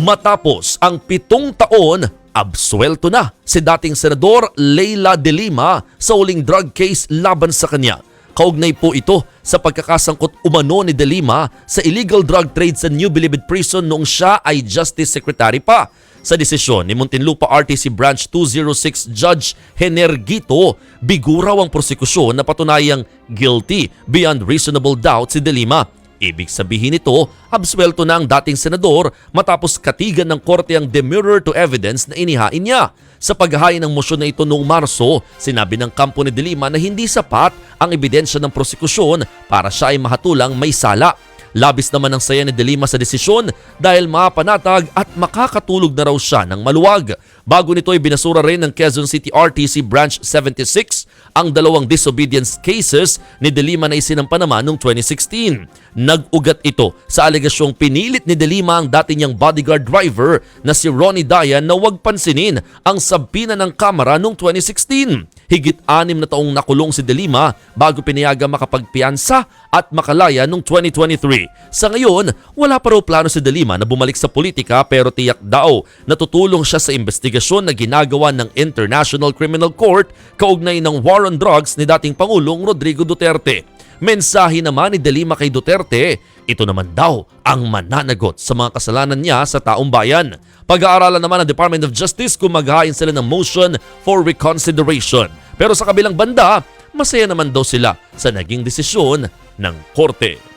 Matapos ang 7 taon, absuelto na si dating Senador Leila De Lima sa uling drug case laban sa kanya. Kaugnay po ito sa pagkakasangkot umano ni De Lima sa illegal drug trade sa New Bilibid Prison noong siya ay Justice Secretary pa. Sa desisyon ni Muntinlupa RTC Branch 206 Judge Henergito, bigo raw ang prosekusyon na patunayang guilty beyond reasonable doubt si De Lima. Ibig sabihin nito, absuelto na ang dating senador matapos katigan ng korte ang demurrer to evidence na inihain niya. Sa paghahain ng mosyon na ito noong Marso, sinabi ng kampo ni De Lima na hindi sapat ang ebidensya ng prosekusyon para siya ay mahatulang may sala. Labis naman ang saya ni De Lima sa desisyon dahil mapanatag at makakatulog na raw siya ng maluwag. Bago nito ay binasura rin ng Quezon City RTC Branch 76 ang 2 disobedience cases ni De Lima na isinampa naman noong 2016. Nag-ugat ito sa alegasyong pinilit ni De Lima ang dati niyang bodyguard driver na si Ronnie Dayan na huwag pansinin ang sabpina ng kamera noong 2016. Higit 6 na taong nakulong si De Lima bago pinayaga makapagpiyansa at makalaya noong 2023. Sa ngayon, wala pa raw plano si De Lima na bumalik sa politika pero tiyak daw na tutulong siya sa investigasyon na ginagawa ng International Criminal Court kaugnay ng war on drugs ni dating Pangulong Rodrigo Duterte. Mensahe naman ni De Lima kay Duterte, ito naman daw ang mananagot sa mga kasalanan niya sa taong bayan. Pag-aaralan naman ng Department of Justice kung maghahain sila ng motion for reconsideration. Pero sa kabilang banda, masaya naman daw sila sa naging desisyon ng korte.